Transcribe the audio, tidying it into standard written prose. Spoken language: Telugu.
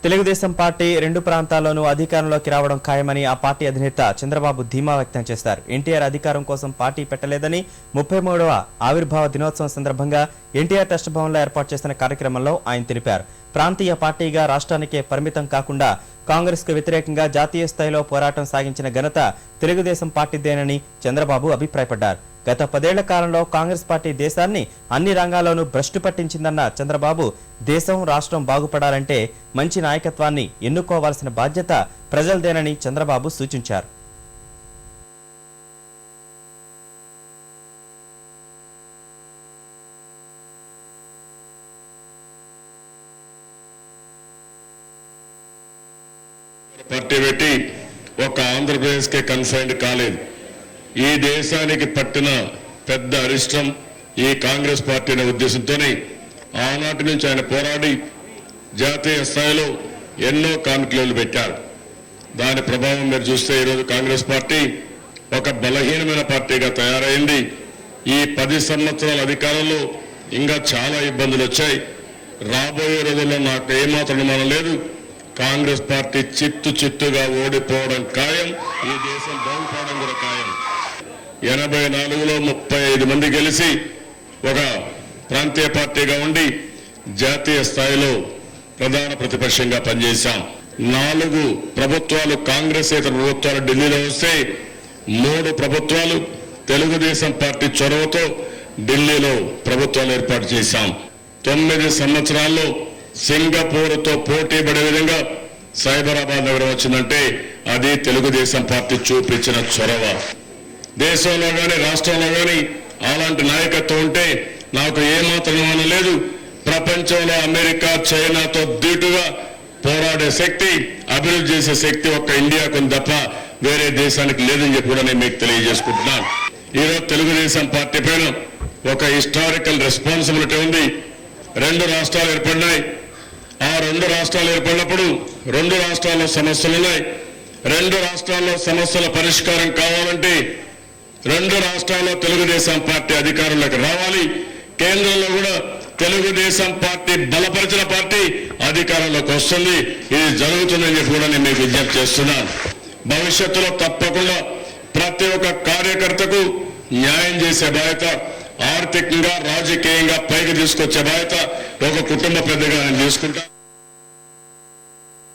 తెలుగుదేశం పార్టీ రెండు ప్రాంతాల్లోనూ అధికారంలోకి రావడం ఖాయమని ఆ పార్టీ అధినేత చంద్రబాబు ధీమా వ్యక్తం చేశారు. ఎన్టీఆర్ అధికారం కోసం పార్టీ పెట్టలేదని 33వ ఆవిర్భావ దినోత్సవం సందర్భంగా ఎన్టీఆర్ ట్రస్ట్ భవన్లో ఏర్పాటు చేసిన కార్యక్రమంలో ఆయన తెలిపారు. ప్రాంతీయ పార్టీగా రాష్ట్రానికే పరిమితం కాకుండా కాంగ్రెస్ కు వ్యతిరేకంగా జాతీయ స్థాయిలో పోరాటం సాగించిన ఘనత తెలుగుదేశం పార్టీదేనని చంద్రబాబు అభిప్రాయపడ్డారు. గత 10 ఏళ్ల కాలంలో కాంగ్రెస్ పార్టీ దేశాన్ని అన్ని రంగాల్లోనూ భ్రష్టు పట్టించిందన్న చంద్రబాబు దేశం రాష్ట్రం బాగుపడాలంటే మంచి నాయకత్వాన్ని ఎన్నుకోవాల్సిన బాధ్యత ప్రజలదేనని చంద్రబాబు సూచించారు. పార్టీ పెట్టి ఒక ఆంధ్రప్రదేశ్కే కన్ఫైన్డ్ కాలేదు. ఈ దేశానికి పట్టిన పెద్ద అరిష్టం ఈ కాంగ్రెస్ పార్టీ అనే ఉద్దేశంతోనే ఆనాటి నుంచి ఆయన పోరాడి జాతీయ స్థాయిలో ఎన్నో కాన్క్లేవ్లు పెట్టారు. దాని ప్రభావం మీరు చూస్తే ఈరోజు కాంగ్రెస్ పార్టీ ఒక బలహీనమైన పార్టీగా తయారైంది. ఈ 10 సంవత్సరాల అధికారంలో ఇంకా చాలా ఇబ్బందులు వచ్చాయి. రాబోయే రోజుల్లో నాకు ఏమాత్రం అనుమానం లేదు, కాంగ్రెస్ పార్టీ చిత్తుగా ఓడిపోవడం ఖాయం, ఈ దేశం బాగుపడడం కూడా ఖాయం. 84లో 35 మంది గెలిచి ఒక ప్రాంతీయ పార్టీగా ఉండి జాతీయ స్థాయిలో ప్రధాన ప్రతిపక్షంగా పనిచేశాం. 4 ప్రభుత్వాలు కాంగ్రెసేతర ప్రభుత్వాలు ఢిల్లీలో వస్తే 3 ప్రభుత్వాలు తెలుగుదేశం పార్టీ చొరవతో ఢిల్లీలో ప్రభుత్వాలు ఏర్పాటు చేశాం. 9 సంవత్సరాల్లో సింగపూర్తో పోటీ పడే విధంగా సైబరాబాద్ నగరం వచ్చిందంటే అది తెలుగుదేశం పార్టీ చూపించిన చొరవ. దేశంలో కానీ రాష్ట్రంలో కానీ అలాంటి నాయకత్వం ఉంటే నాకు ఏమాత్రం అనుమానం లేదు, ప్రపంచంలో అమెరికా చైనాతో ధీటుగా పోరాడే శక్తి, అభివృద్ధి చేసే శక్తి ఒక్క ఇండియాకు తప్ప వేరే దేశానికి లేదని చెప్పి కూడా నేను మీకు తెలియజేసుకుంటున్నాను. ఈరోజు తెలుగుదేశం పార్టీ పైన ఒక హిస్టారికల్ రెస్పాన్సిబిలిటీ ఉంది. 2 రాష్ట్రాలు ఏర్పడినాయి. ఆ 2 రాష్ట్రాలు ఏర్పడినప్పుడు 2 రాష్ట్రాల్లో సమస్యలు ఉన్నాయి. 2 రాష్ట్రాల్లో సమస్యల పరిష్కారం కావాలంటే 2 రాష్ట్రాల్లో తెలుగుదేశం పార్టీ అధికారంలోకి రావాలి. కేంద్రంలో కూడా తెలుగుదేశం పార్టీ బలపరిచిన పార్టీ అధికారంలోకి వస్తుంది. ఇది జరుగుతుందని చెప్పి కూడా నేను మీకు విజ్ఞప్తి చేస్తున్నాను. భవిష్యత్తులో తప్పకుండా ప్రతి ఒక్క కార్యకర్తకు న్యాయం చేసే బాధ్యత, ఆర్థికంగా రాజకీయంగా పైకి తీసుకొచ్చే బాధ్యత ఒక కుటుంబ పెద్దగా నేను తీసుకుంటా.